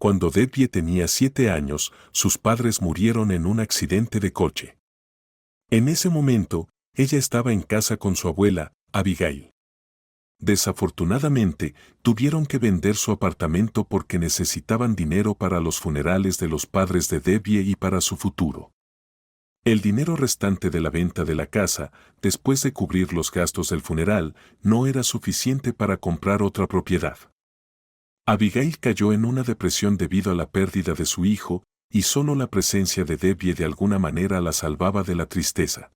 Cuando Debbie tenía 7 años, sus padres murieron en un accidente de coche. En ese momento, ella estaba en casa con su abuela, Abigail. Desafortunadamente, tuvieron que vender su apartamento porque necesitaban dinero para los funerales de los padres de Debbie y para su futuro. El dinero restante de la venta de la casa, después de cubrir los gastos del funeral, no era suficiente para comprar otra propiedad. Abigail cayó en una depresión debido a la pérdida de su hijo, y solo la presencia de Debbie de alguna manera la salvaba de la tristeza.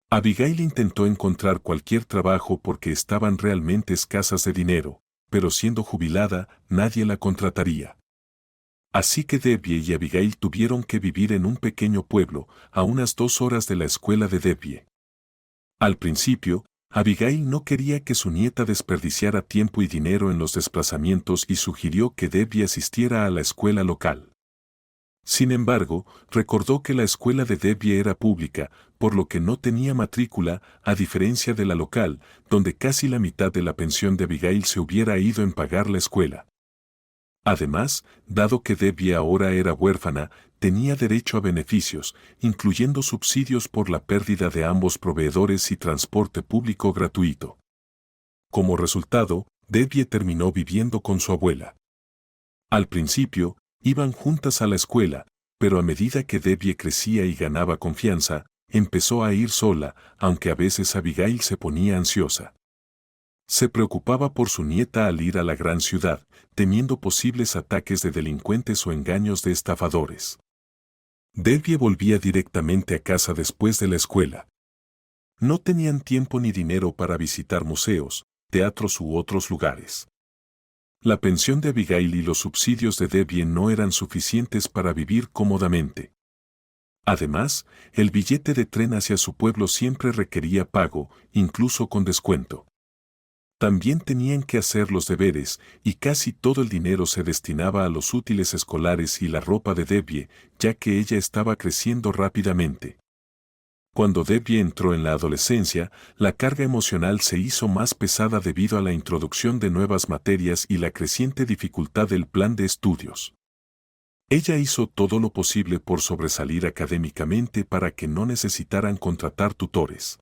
Abigail intentó encontrar cualquier trabajo porque estaban realmente escasas de dinero, pero siendo jubilada, nadie la contrataría. Así que Debbie y Abigail tuvieron que vivir en un pequeño pueblo, a unas 2 horas de la escuela de Debbie. Al principio, Abigail no quería que su nieta desperdiciara tiempo y dinero en los desplazamientos y sugirió que Debbie asistiera a la escuela local. Sin embargo, recordó que la escuela de Debbie era pública, por lo que no tenía matrícula, a diferencia de la local, donde casi la mitad de la pensión de Abigail se hubiera ido en pagar la escuela. Además, dado que Debbie ahora era huérfana, tenía derecho a beneficios, incluyendo subsidios por la pérdida de ambos proveedores y transporte público gratuito. Como resultado, Debbie terminó viviendo con su abuela. Al principio, iban juntas a la escuela, pero a medida que Debbie crecía y ganaba confianza, empezó a ir sola, aunque a veces Abigail se ponía ansiosa. Se preocupaba por su nieta al ir a la gran ciudad, temiendo posibles ataques de delincuentes o engaños de estafadores. Debbie volvía directamente a casa después de la escuela. No tenían tiempo ni dinero para visitar museos, teatros u otros lugares. La pensión de Abigail y los subsidios de Debbie no eran suficientes para vivir cómodamente. Además, el billete de tren hacia su pueblo siempre requería pago, incluso con descuento. También tenían que hacer los deberes, y casi todo el dinero se destinaba a los útiles escolares y la ropa de Debbie, ya que ella estaba creciendo rápidamente. Cuando Debbie entró en la adolescencia, la carga emocional se hizo más pesada debido a la introducción de nuevas materias y la creciente dificultad del plan de estudios. Ella hizo todo lo posible por sobresalir académicamente para que no necesitaran contratar tutores.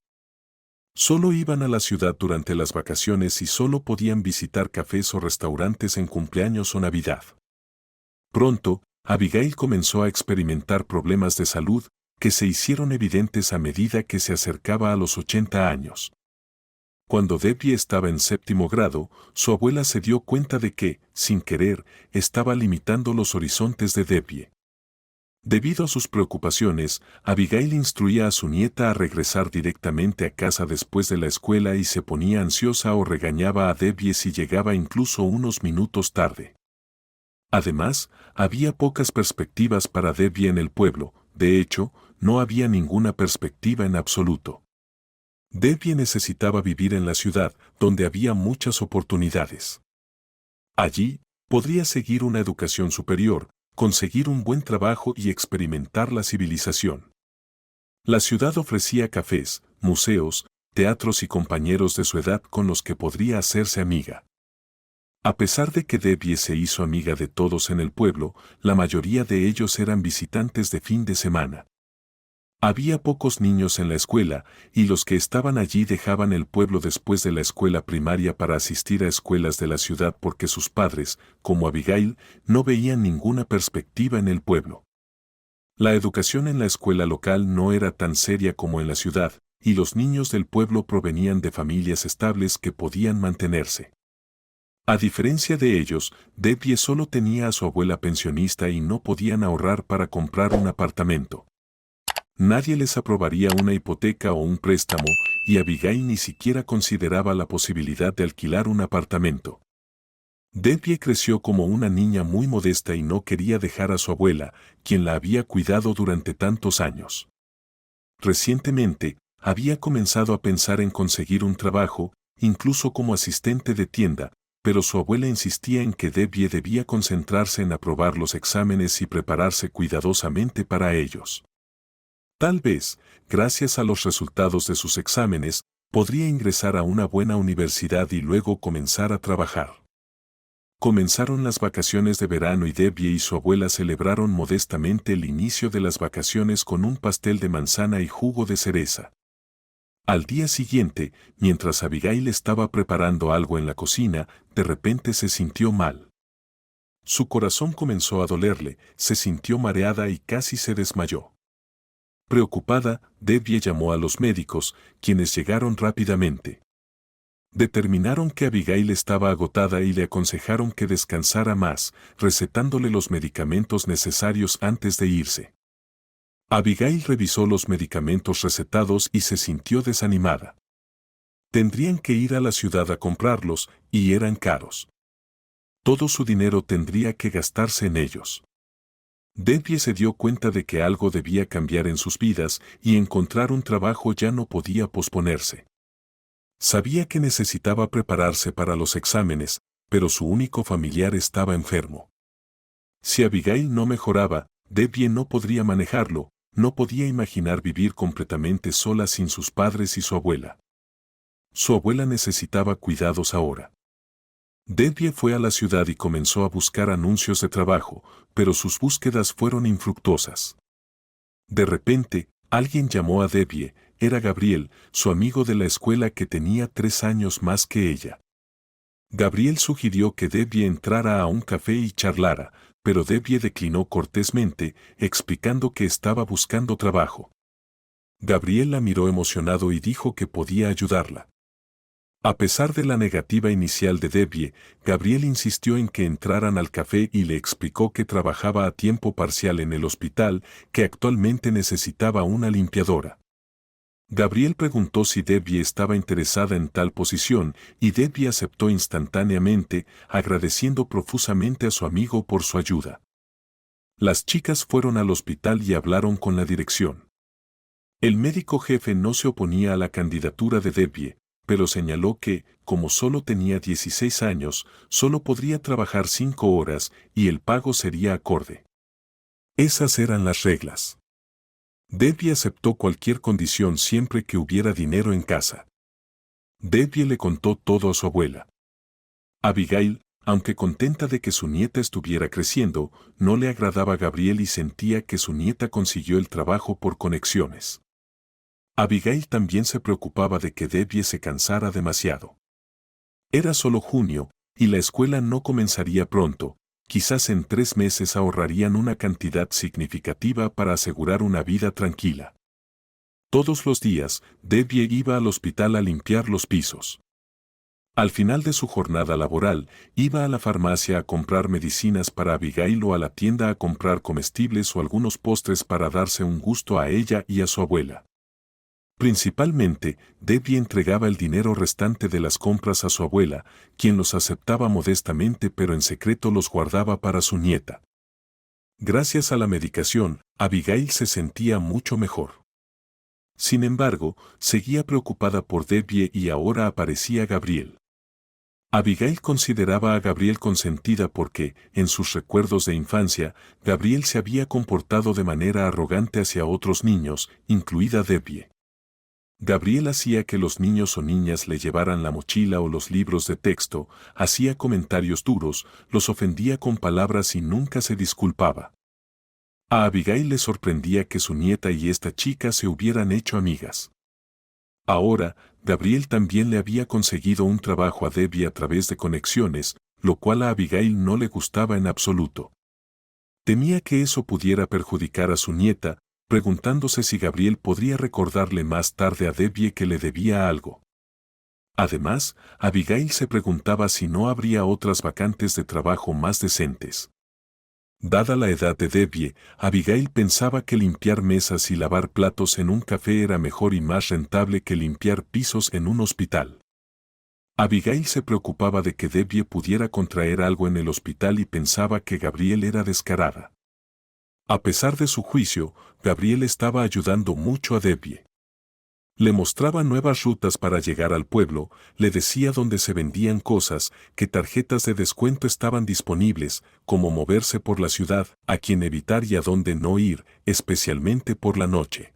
Solo iban a la ciudad durante las vacaciones y solo podían visitar cafés o restaurantes en cumpleaños o Navidad. Pronto, Abigail comenzó a experimentar problemas de salud que se hicieron evidentes a medida que se acercaba a los 80 años. Cuando Debbie estaba en 7º grado, su abuela se dio cuenta de que, sin querer, estaba limitando los horizontes de Debbie. Debido a sus preocupaciones, Abigail instruía a su nieta a regresar directamente a casa después de la escuela y se ponía ansiosa o regañaba a Debbie si llegaba incluso unos minutos tarde. Además, había pocas perspectivas para Debbie en el pueblo, de hecho, no había ninguna perspectiva en absoluto. Debbie necesitaba vivir en la ciudad, donde había muchas oportunidades. Allí, podría seguir una educación superior, conseguir un buen trabajo y experimentar la civilización. La ciudad ofrecía cafés, museos, teatros y compañeros de su edad con los que podría hacerse amiga. A pesar de que Debbie se hizo amiga de todos en el pueblo, la mayoría de ellos eran visitantes de fin de semana. Había pocos niños en la escuela, y los que estaban allí dejaban el pueblo después de la escuela primaria para asistir a escuelas de la ciudad porque sus padres, como Abigail, no veían ninguna perspectiva en el pueblo. La educación en la escuela local no era tan seria como en la ciudad, y los niños del pueblo provenían de familias estables que podían mantenerse. A diferencia de ellos, Debbie solo tenía a su abuela pensionista y no podían ahorrar para comprar un apartamento. Nadie les aprobaría una hipoteca o un préstamo, y Abigail ni siquiera consideraba la posibilidad de alquilar un apartamento. Debbie creció como una niña muy modesta y no quería dejar a su abuela, quien la había cuidado durante tantos años. Recientemente, había comenzado a pensar en conseguir un trabajo, incluso como asistente de tienda, pero su abuela insistía en que Debbie debía concentrarse en aprobar los exámenes y prepararse cuidadosamente para ellos. Tal vez, gracias a los resultados de sus exámenes, podría ingresar a una buena universidad y luego comenzar a trabajar. Comenzaron las vacaciones de verano y Debbie y su abuela celebraron modestamente el inicio de las vacaciones con un pastel de manzana y jugo de cereza. Al día siguiente, mientras Abigail estaba preparando algo en la cocina, de repente se sintió mal. Su corazón comenzó a dolerle, se sintió mareada y casi se desmayó. Preocupada, Debbie llamó a los médicos, quienes llegaron rápidamente. Determinaron que Abigail estaba agotada y le aconsejaron que descansara más, recetándole los medicamentos necesarios antes de irse. Abigail revisó los medicamentos recetados y se sintió desanimada. Tendrían que ir a la ciudad a comprarlos, y eran caros. Todo su dinero tendría que gastarse en ellos. Debbie se dio cuenta de que algo debía cambiar en sus vidas y encontrar un trabajo ya no podía posponerse. Sabía que necesitaba prepararse para los exámenes, pero su único familiar estaba enfermo. Si Abigail no mejoraba, Debbie no podría manejarlo, no podía imaginar vivir completamente sola sin sus padres y su abuela. Su abuela necesitaba cuidados ahora. Debbie fue a la ciudad y comenzó a buscar anuncios de trabajo, pero sus búsquedas fueron infructuosas. De repente, alguien llamó a Debbie. Era Gabriel, su amigo de la escuela que tenía 3 años más que ella. Gabriel sugirió que Debbie entrara a un café y charlara, pero Debbie declinó cortésmente, explicando que estaba buscando trabajo. Gabriel la miró emocionado y dijo que podía ayudarla. A pesar de la negativa inicial de Debbie, Gabriel insistió en que entraran al café y le explicó que trabajaba a tiempo parcial en el hospital, que actualmente necesitaba una limpiadora. Gabriel preguntó si Debbie estaba interesada en tal posición, y Debbie aceptó instantáneamente, agradeciendo profusamente a su amigo por su ayuda. Las chicas fueron al hospital y hablaron con la dirección. El médico jefe no se oponía a la candidatura de Debbie, pero señaló que, como solo tenía 16 años, solo podría trabajar 5 horas y el pago sería acorde. Esas eran las reglas. Debbie aceptó cualquier condición siempre que hubiera dinero en casa. Debbie le contó todo a su abuela. Abigail, aunque contenta de que su nieta estuviera creciendo, no le agradaba a Gabriel y sentía que su nieta consiguió el trabajo por conexiones. Abigail también se preocupaba de que Debbie se cansara demasiado. Era solo junio, y la escuela no comenzaría pronto. Quizás en 3 meses ahorrarían una cantidad significativa para asegurar una vida tranquila. Todos los días, Debbie iba al hospital a limpiar los pisos. Al final de su jornada laboral, iba a la farmacia a comprar medicinas para Abigail o a la tienda a comprar comestibles o algunos postres para darse un gusto a ella y a su abuela. Principalmente, Debbie entregaba el dinero restante de las compras a su abuela, quien los aceptaba modestamente pero en secreto los guardaba para su nieta. Gracias a la medicación, Abigail se sentía mucho mejor. Sin embargo, seguía preocupada por Debbie y ahora aparecía Gabriel. Abigail consideraba a Gabriel consentida porque, en sus recuerdos de infancia, Gabriel se había comportado de manera arrogante hacia otros niños, incluida Debbie. Gabriel hacía que los niños o niñas le llevaran la mochila o los libros de texto, hacía comentarios duros, los ofendía con palabras y nunca se disculpaba. A Abigail le sorprendía que su nieta y esta chica se hubieran hecho amigas. Ahora, Gabriel también le había conseguido un trabajo a Debbie a través de conexiones, lo cual a Abigail no le gustaba en absoluto. Temía que eso pudiera perjudicar a su nieta, preguntándose si Gabriel podría recordarle más tarde a Debbie que le debía algo. Además, Abigail se preguntaba si no habría otras vacantes de trabajo más decentes. Dada la edad de Debbie, Abigail pensaba que limpiar mesas y lavar platos en un café era mejor y más rentable que limpiar pisos en un hospital. Abigail se preocupaba de que Debbie pudiera contraer algo en el hospital y pensaba que Gabriel era descarada. A pesar de su juicio, Gabriel estaba ayudando mucho a Debbie. Le mostraba nuevas rutas para llegar al pueblo, le decía dónde se vendían cosas, qué tarjetas de descuento estaban disponibles, cómo moverse por la ciudad, a quién evitar y a dónde no ir, especialmente por la noche.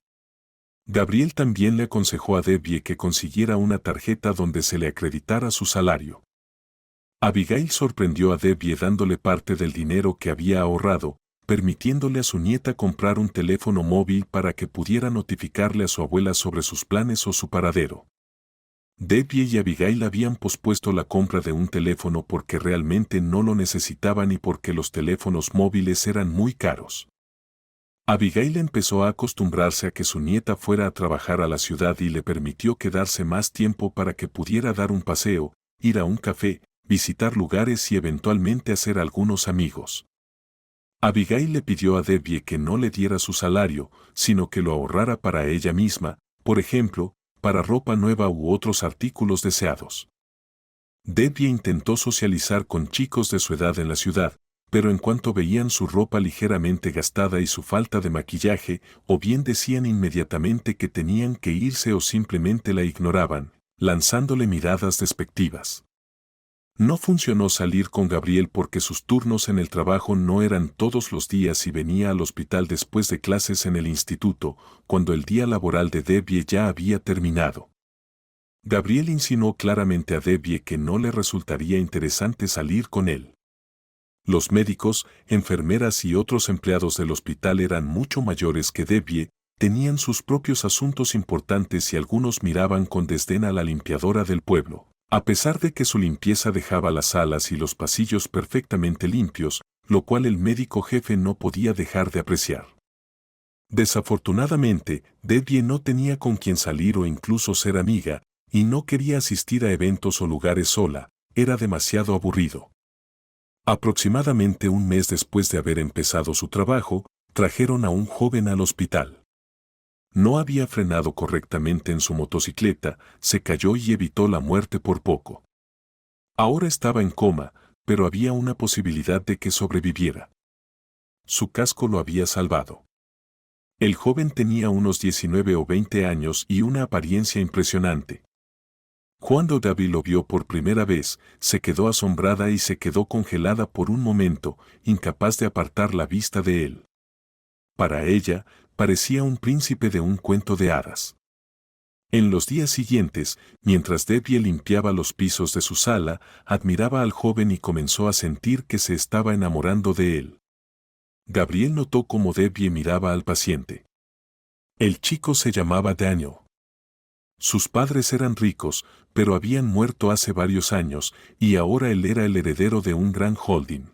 Gabriel también le aconsejó a Debbie que consiguiera una tarjeta donde se le acreditara su salario. Abigail sorprendió a Debbie dándole parte del dinero que había ahorrado, permitiéndole a su nieta comprar un teléfono móvil para que pudiera notificarle a su abuela sobre sus planes o su paradero. Debbie y Abigail habían pospuesto la compra de un teléfono porque realmente no lo necesitaban y porque los teléfonos móviles eran muy caros. Abigail empezó a acostumbrarse a que su nieta fuera a trabajar a la ciudad y le permitió quedarse más tiempo para que pudiera dar un paseo, ir a un café, visitar lugares y eventualmente hacer algunos amigos. Abigail le pidió a Debbie que no le diera su salario, sino que lo ahorrara para ella misma, por ejemplo, para ropa nueva u otros artículos deseados. Debbie intentó socializar con chicos de su edad en la ciudad, pero en cuanto veían su ropa ligeramente gastada y su falta de maquillaje, o bien decían inmediatamente que tenían que irse o simplemente la ignoraban, lanzándole miradas despectivas. No funcionó salir con Gabriel porque sus turnos en el trabajo no eran todos los días y venía al hospital después de clases en el instituto, cuando el día laboral de Debbie ya había terminado. Gabriel insinuó claramente a Debbie que no le resultaría interesante salir con él. Los médicos, enfermeras y otros empleados del hospital eran mucho mayores que Debbie, tenían sus propios asuntos importantes y algunos miraban con desdén a la limpiadora del pueblo. A pesar de que su limpieza dejaba las salas y los pasillos perfectamente limpios, lo cual el médico jefe no podía dejar de apreciar. Desafortunadamente, Debbie no tenía con quien salir o incluso ser amiga, y no quería asistir a eventos o lugares sola, era demasiado aburrido. Aproximadamente un mes después de haber empezado su trabajo, trajeron a un joven al hospital. No había frenado correctamente en su motocicleta, se cayó y evitó la muerte por poco. Ahora estaba en coma, pero había una posibilidad de que sobreviviera. Su casco lo había salvado. El joven tenía unos 19 o 20 años y una apariencia impresionante. Cuando Debbie lo vio por primera vez, se quedó asombrada y se quedó congelada por un momento, incapaz de apartar la vista de él. Para ella, parecía un príncipe de un cuento de hadas. En los días siguientes, mientras Debbie limpiaba los pisos de su sala, admiraba al joven y comenzó a sentir que se estaba enamorando de él. Gabriel notó cómo Debbie miraba al paciente. El chico se llamaba Daniel. Sus padres eran ricos, pero habían muerto hace varios años, y ahora él era el heredero de un gran holding.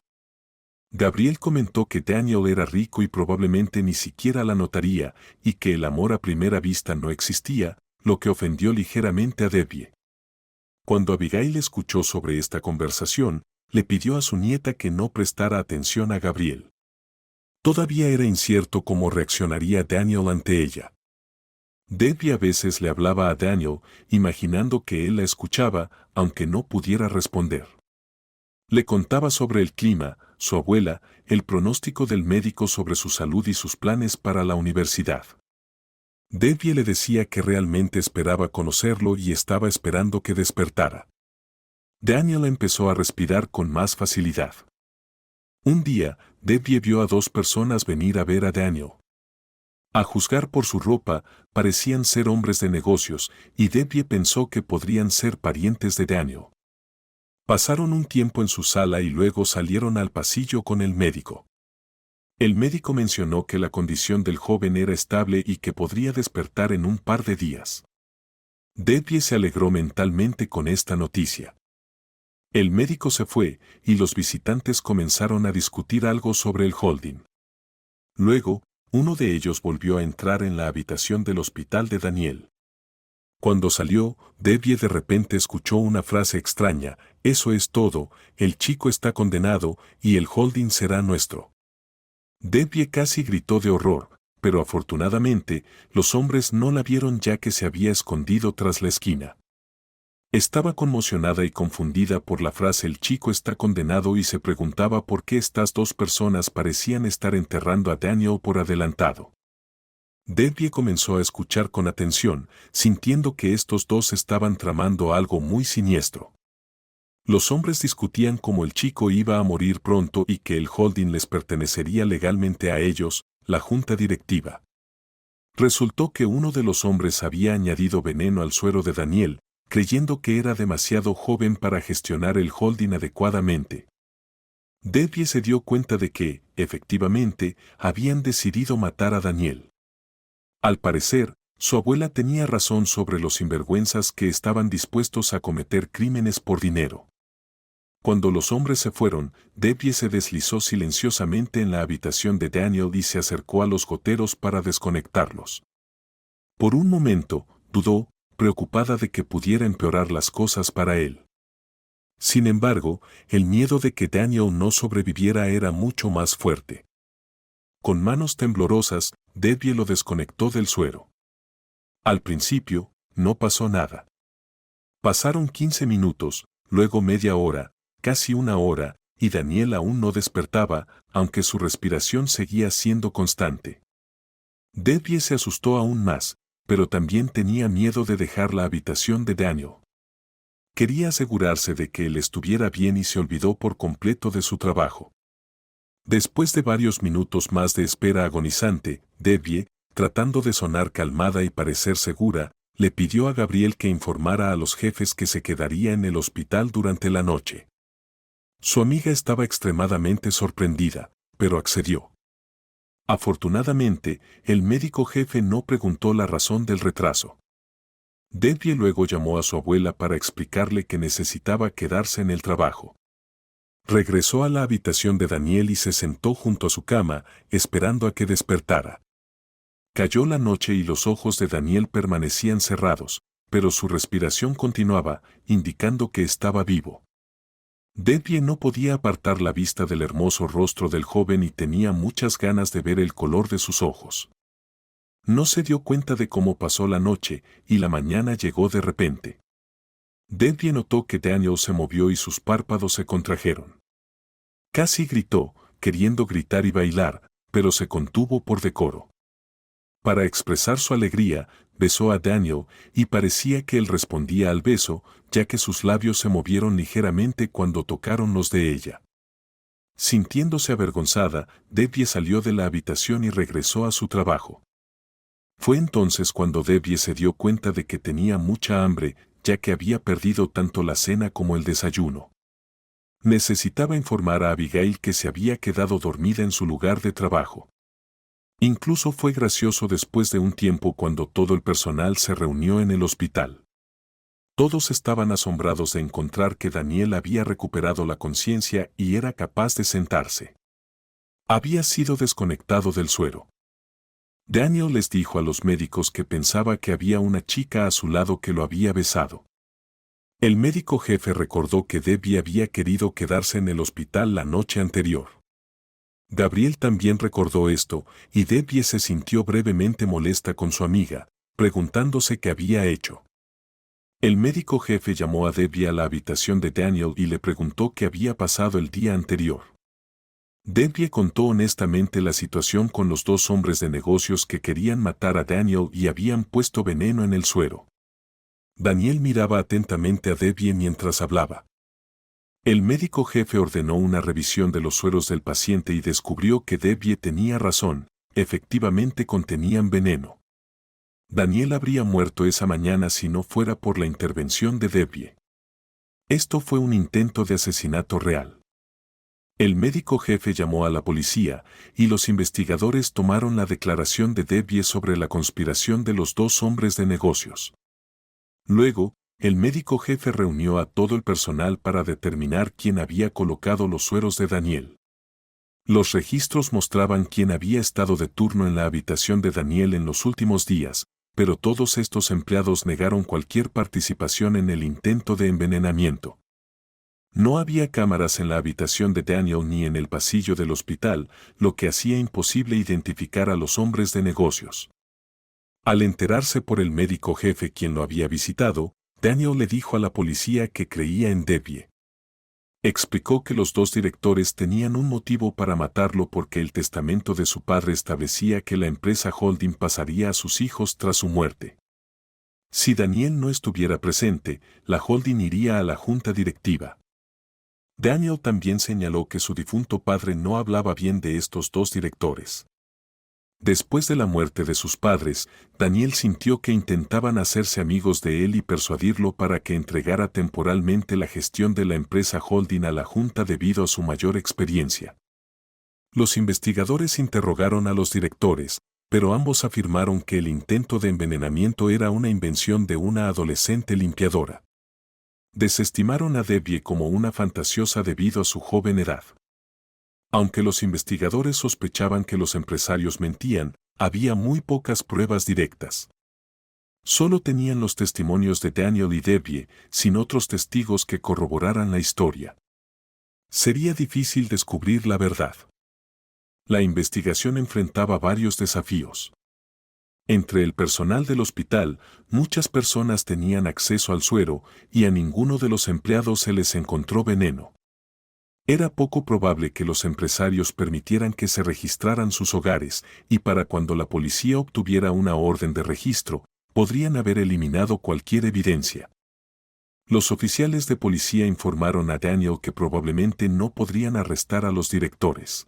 Gabriel comentó que Daniel era rico y probablemente ni siquiera la notaría, y que el amor a primera vista no existía, lo que ofendió ligeramente a Debbie. Cuando Abigail escuchó sobre esta conversación, le pidió a su nieta que no prestara atención a Gabriel. Todavía era incierto cómo reaccionaría Daniel ante ella. Debbie a veces le hablaba a Daniel, imaginando que él la escuchaba, aunque no pudiera responder. Le contaba sobre el clima, su abuela, el pronóstico del médico sobre su salud y sus planes para la universidad. Debbie le decía que realmente esperaba conocerlo y estaba esperando que despertara. Daniel empezó a respirar con más facilidad. Un día, Debbie vio a dos personas venir a ver a Daniel. A juzgar por su ropa, parecían ser hombres de negocios, y Debbie pensó que podrían ser parientes de Daniel. Pasaron un tiempo en su sala y luego salieron al pasillo con el médico. El médico mencionó que la condición del joven era estable y que podría despertar en un par de días. Debbie se alegró mentalmente con esta noticia. El médico se fue, y los visitantes comenzaron a discutir algo sobre el holding. Luego, uno de ellos volvió a entrar en la habitación del hospital de Daniel. Cuando salió, Debbie de repente escuchó una frase extraña: «Eso es todo, el chico está condenado, y el holding será nuestro». Debbie casi gritó de horror, pero afortunadamente, los hombres no la vieron ya que se había escondido tras la esquina. Estaba conmocionada y confundida por la frase «el chico está condenado» y se preguntaba por qué estas dos personas parecían estar enterrando a Daniel por adelantado. Debbie comenzó a escuchar con atención, sintiendo que estos dos estaban tramando algo muy siniestro. Los hombres discutían cómo el chico iba a morir pronto y que el holding les pertenecería legalmente a ellos, la junta directiva. Resultó que uno de los hombres había añadido veneno al suero de Daniel, creyendo que era demasiado joven para gestionar el holding adecuadamente. Debbie se dio cuenta de que, efectivamente, habían decidido matar a Daniel. Al parecer, su abuela tenía razón sobre los sinvergüenzas que estaban dispuestos a cometer crímenes por dinero. Cuando los hombres se fueron, Debbie se deslizó silenciosamente en la habitación de Daniel y se acercó a los goteros para desconectarlos. Por un momento, dudó, preocupada de que pudiera empeorar las cosas para él. Sin embargo, el miedo de que Daniel no sobreviviera era mucho más fuerte. Con manos temblorosas, Debbie lo desconectó del suero. Al principio, no pasó nada. Pasaron 15 minutos, luego media hora, casi una hora, y Daniel aún no despertaba, aunque su respiración seguía siendo constante. Debbie se asustó aún más, pero también tenía miedo de dejar la habitación de Daniel. Quería asegurarse de que él estuviera bien y se olvidó por completo de su trabajo. Después de varios minutos más de espera agonizante, Debbie, tratando de sonar calmada y parecer segura, le pidió a Gabriel que informara a los jefes que se quedaría en el hospital durante la noche. Su amiga estaba extremadamente sorprendida, pero accedió. Afortunadamente, el médico jefe no preguntó la razón del retraso. Debbie luego llamó a su abuela para explicarle que necesitaba quedarse en el trabajo. Regresó a la habitación de Daniel y se sentó junto a su cama, esperando a que despertara. Cayó la noche y los ojos de Daniel permanecían cerrados, pero su respiración continuaba, indicando que estaba vivo. Debbie no podía apartar la vista del hermoso rostro del joven y tenía muchas ganas de ver el color de sus ojos. No se dio cuenta de cómo pasó la noche, y la mañana llegó de repente. Debbie notó que Daniel se movió y sus párpados se contrajeron. Casi gritó, queriendo gritar y bailar, pero se contuvo por decoro. Para expresar su alegría, besó a Daniel, y parecía que él respondía al beso, ya que sus labios se movieron ligeramente cuando tocaron los de ella. Sintiéndose avergonzada, Debbie salió de la habitación y regresó a su trabajo. Fue entonces cuando Debbie se dio cuenta de que tenía mucha hambre, ya que había perdido tanto la cena como el desayuno. Necesitaba informar a Abigail que se había quedado dormida en su lugar de trabajo. Incluso fue gracioso después de un tiempo cuando todo el personal se reunió en el hospital. Todos estaban asombrados de encontrar que Daniel había recuperado la conciencia y era capaz de sentarse. Había sido desconectado del suero. Daniel les dijo a los médicos que pensaba que había una chica a su lado que lo había besado. El médico jefe recordó que Debbie había querido quedarse en el hospital la noche anterior. Gabriel también recordó esto, y Debbie se sintió brevemente molesta con su amiga, preguntándose qué había hecho. El médico jefe llamó a Debbie a la habitación de Daniel y le preguntó qué había pasado el día anterior. Debbie contó honestamente la situación con los dos hombres de negocios que querían matar a Daniel y habían puesto veneno en el suero. Daniel miraba atentamente a Debbie mientras hablaba. El médico jefe ordenó una revisión de los sueros del paciente y descubrió que Debbie tenía razón, efectivamente contenían veneno. Daniel habría muerto esa mañana si no fuera por la intervención de Debbie. Esto fue un intento de asesinato real. El médico jefe llamó a la policía, y los investigadores tomaron la declaración de Debbie sobre la conspiración de los dos hombres de negocios. Luego, el médico jefe reunió a todo el personal para determinar quién había colocado los sueros de Daniel. Los registros mostraban quién había estado de turno en la habitación de Daniel en los últimos días, pero todos estos empleados negaron cualquier participación en el intento de envenenamiento. No había cámaras en la habitación de Daniel ni en el pasillo del hospital, lo que hacía imposible identificar a los hombres de negocios. Al enterarse por el médico jefe quien lo había visitado, Daniel le dijo a la policía que creía en Debbie. Explicó que los dos directores tenían un motivo para matarlo porque el testamento de su padre establecía que la empresa holding pasaría a sus hijos tras su muerte. Si Daniel no estuviera presente, la holding iría a la junta directiva. Daniel también señaló que su difunto padre no hablaba bien de estos dos directores. Después de la muerte de sus padres, Daniel sintió que intentaban hacerse amigos de él y persuadirlo para que entregara temporalmente la gestión de la empresa holding a la Junta debido a su mayor experiencia. Los investigadores interrogaron a los directores, pero ambos afirmaron que el intento de envenenamiento era una invención de una adolescente limpiadora. Desestimaron a Debbie como una fantasiosa debido a su joven edad. Aunque los investigadores sospechaban que los empresarios mentían, había muy pocas pruebas directas. Solo tenían los testimonios de Daniel y Debbie, sin otros testigos que corroboraran la historia. Sería difícil descubrir la verdad. La investigación enfrentaba varios desafíos. Entre el personal del hospital, muchas personas tenían acceso al suero y a ninguno de los empleados se les encontró veneno. Era poco probable que los empresarios permitieran que se registraran sus hogares, y para cuando la policía obtuviera una orden de registro, podrían haber eliminado cualquier evidencia. Los oficiales de policía informaron a Daniel que probablemente no podrían arrestar a los directores.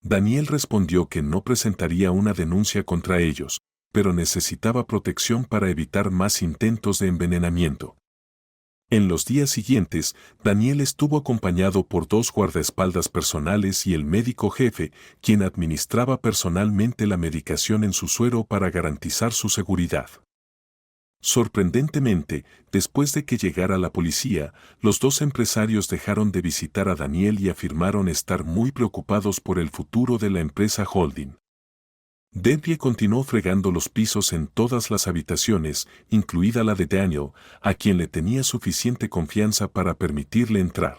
Daniel respondió que no presentaría una denuncia contra ellos, pero necesitaba protección para evitar más intentos de envenenamiento. En los días siguientes, Daniel estuvo acompañado por 2 guardaespaldas personales y el médico jefe, quien administraba personalmente la medicación en su suero para garantizar su seguridad. Sorprendentemente, después de que llegara la policía, los 2 empresarios dejaron de visitar a Daniel y afirmaron estar muy preocupados por el futuro de la empresa holding. Debbie continuó fregando los pisos en todas las habitaciones, incluida la de Daniel, a quien le tenía suficiente confianza para permitirle entrar.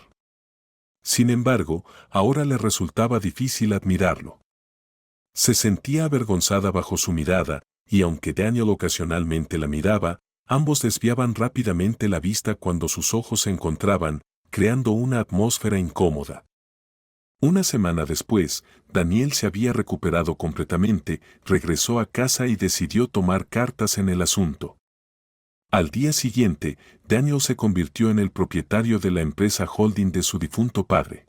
Sin embargo, ahora le resultaba difícil admirarlo. Se sentía avergonzada bajo su mirada, y aunque Daniel ocasionalmente la miraba, ambos desviaban rápidamente la vista cuando sus ojos se encontraban, creando una atmósfera incómoda. Una semana después, Daniel se había recuperado completamente, regresó a casa y decidió tomar cartas en el asunto. Al día siguiente, Daniel se convirtió en el propietario de la empresa holding de su difunto padre.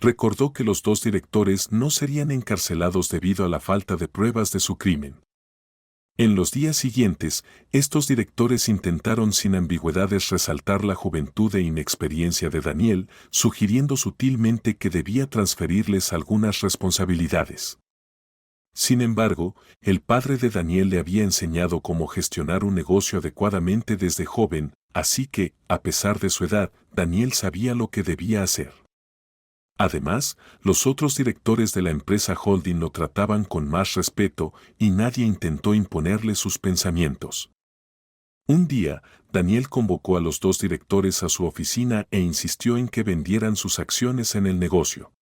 Recordó que los 2 directores no serían encarcelados debido a la falta de pruebas de su crimen. En los días siguientes, estos directores intentaron sin ambigüedades resaltar la juventud e inexperiencia de Daniel, sugiriendo sutilmente que debía transferirles algunas responsabilidades. Sin embargo, el padre de Daniel le había enseñado cómo gestionar un negocio adecuadamente desde joven, así que, a pesar de su edad, Daniel sabía lo que debía hacer. Además, los otros directores de la empresa holding lo trataban con más respeto y nadie intentó imponerle sus pensamientos. Un día, Daniel convocó a los 2 directores a su oficina e insistió en que vendieran sus acciones en el negocio.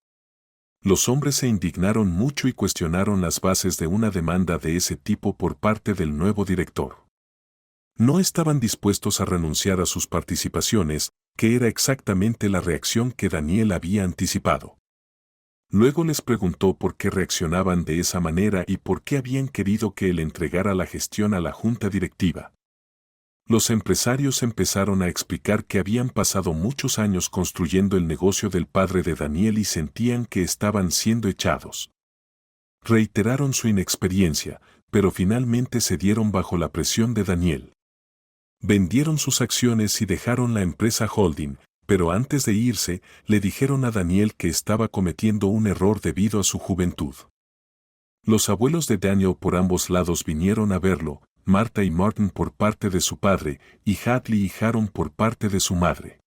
Los hombres se indignaron mucho y cuestionaron las bases de una demanda de ese tipo por parte del nuevo director. No estaban dispuestos a renunciar a sus participaciones, que era exactamente la reacción que Daniel había anticipado. Luego les preguntó por qué reaccionaban de esa manera y por qué habían querido que él entregara la gestión a la junta directiva. Los empresarios empezaron a explicar que habían pasado muchos años construyendo el negocio del padre de Daniel y sentían que estaban siendo echados. Reiteraron su inexperiencia, pero finalmente cedieron bajo la presión de Daniel. Vendieron sus acciones y dejaron la empresa holding, pero antes de irse, le dijeron a Daniel que estaba cometiendo un error debido a su juventud. Los abuelos de Daniel por ambos lados vinieron a verlo, Martha y Martin por parte de su padre, y Hadley y Harold por parte de su madre.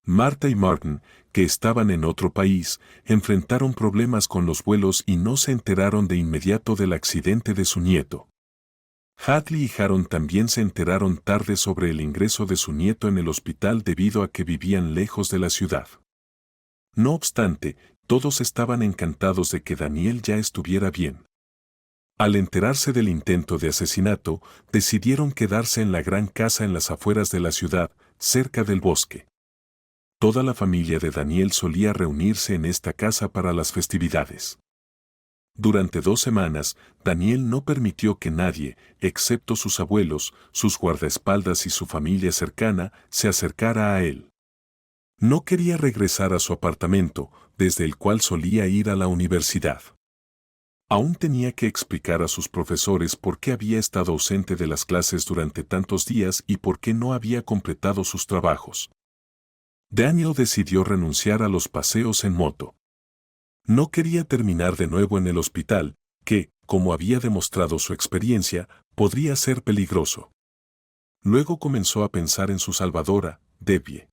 Martha y Martin, que estaban en otro país, enfrentaron problemas con los vuelos y no se enteraron de inmediato del accidente de su nieto. Hadley y Harold también se enteraron tarde sobre el ingreso de su nieto en el hospital debido a que vivían lejos de la ciudad. No obstante, todos estaban encantados de que Daniel ya estuviera bien. Al enterarse del intento de asesinato, decidieron quedarse en la gran casa en las afueras de la ciudad, cerca del bosque. Toda la familia de Daniel solía reunirse en esta casa para las festividades. Durante 2 semanas, Daniel no permitió que nadie, excepto sus abuelos, sus guardaespaldas y su familia cercana, se acercara a él. No quería regresar a su apartamento, desde el cual solía ir a la universidad. Aún tenía que explicar a sus profesores por qué había estado ausente de las clases durante tantos días y por qué no había completado sus trabajos. Daniel decidió renunciar a los paseos en moto. No quería terminar de nuevo en el hospital, que, como había demostrado su experiencia, podría ser peligroso. Luego comenzó a pensar en su salvadora, Debbie.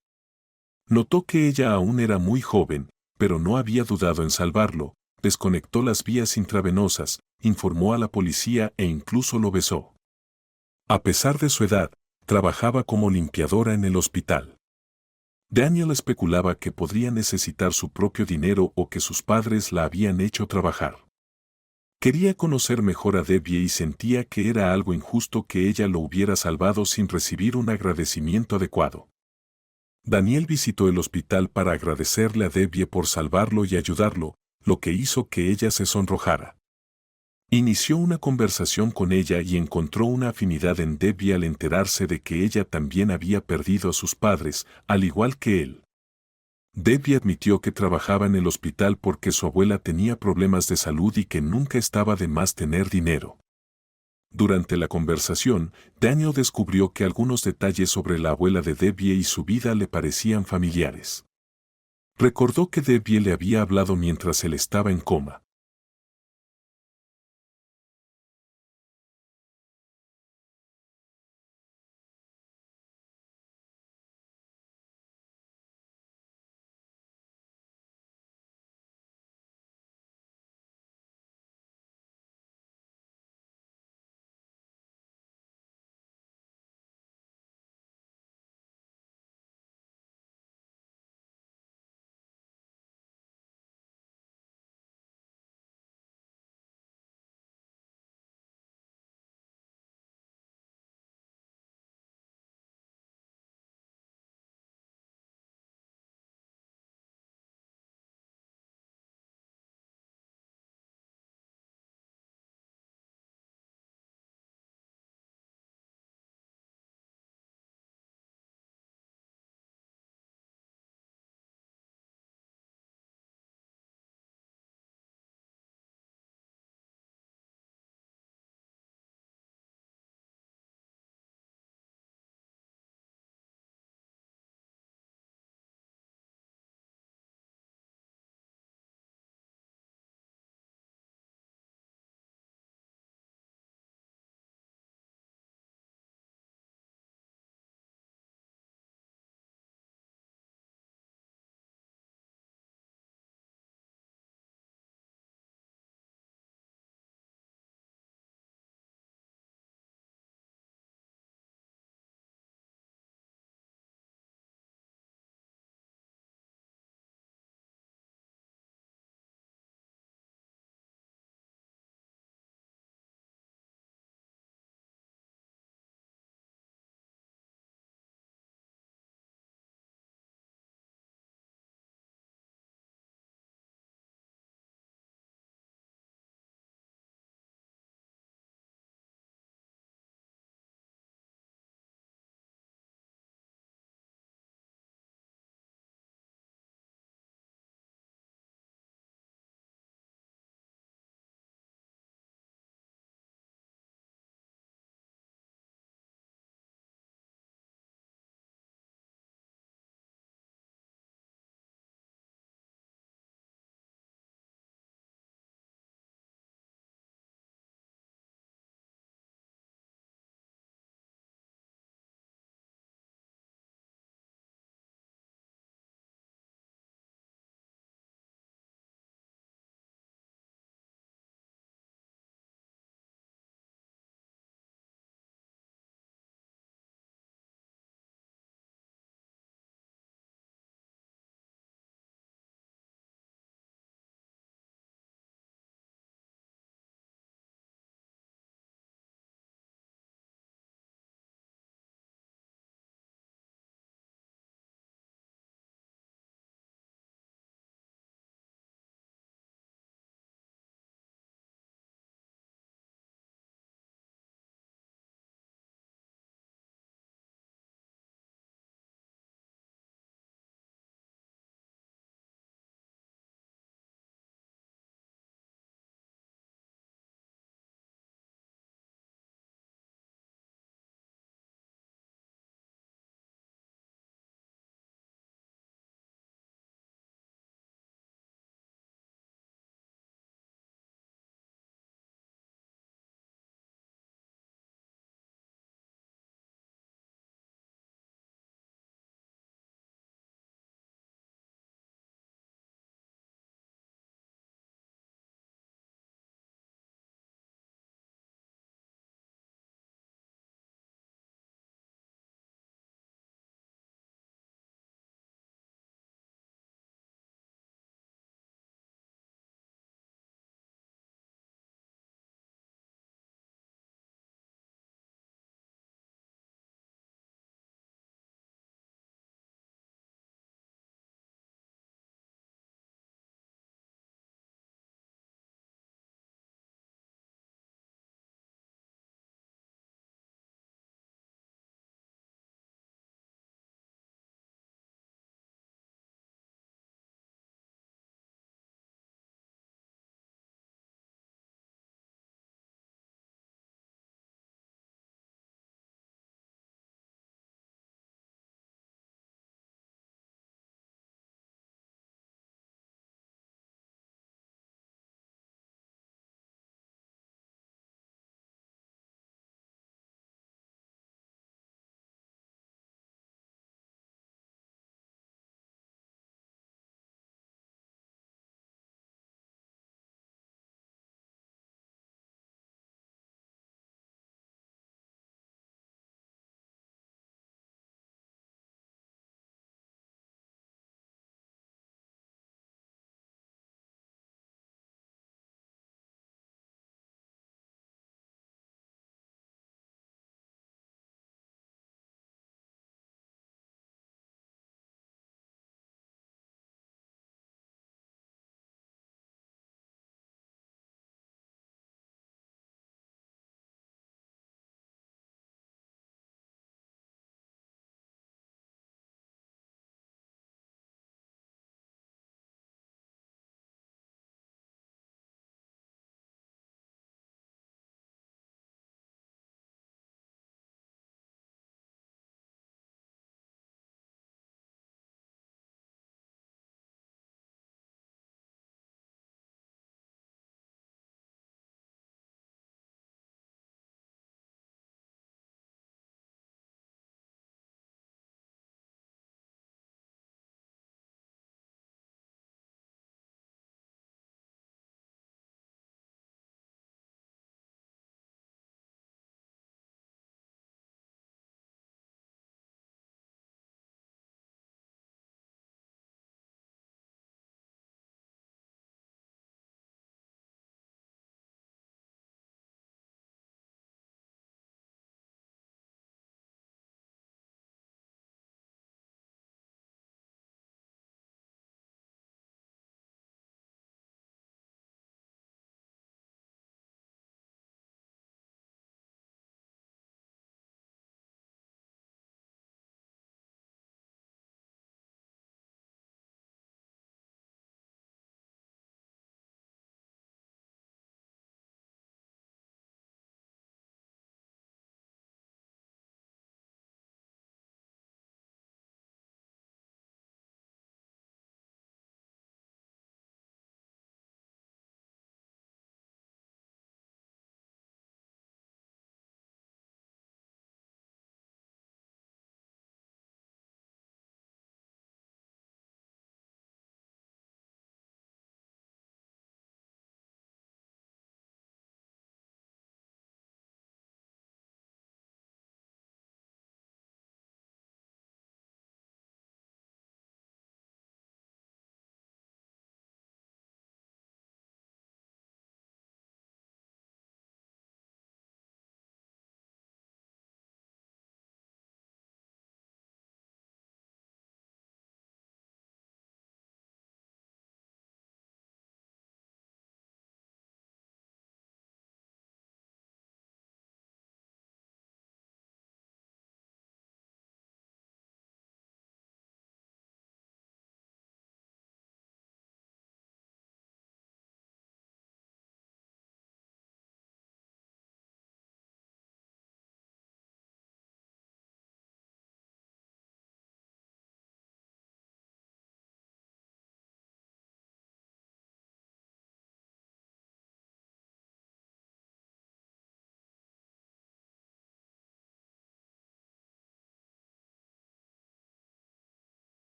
Notó que ella aún era muy joven, pero no había dudado en salvarlo. Desconectó las vías intravenosas, informó a la policía e incluso lo besó. A pesar de su edad, trabajaba como limpiadora en el hospital. Daniel especulaba que podría necesitar su propio dinero o que sus padres la habían hecho trabajar. Quería conocer mejor a Debbie y sentía que era algo injusto que ella lo hubiera salvado sin recibir un agradecimiento adecuado. Daniel visitó el hospital para agradecerle a Debbie por salvarlo y ayudarlo, lo que hizo que ella se sonrojara. Inició una conversación con ella y encontró una afinidad en Debbie al enterarse de que ella también había perdido a sus padres, al igual que él. Debbie admitió que trabajaba en el hospital porque su abuela tenía problemas de salud y que nunca estaba de más tener dinero. Durante la conversación, Daniel descubrió que algunos detalles sobre la abuela de Debbie y su vida le parecían familiares. Recordó que Debbie le había hablado mientras él estaba en coma.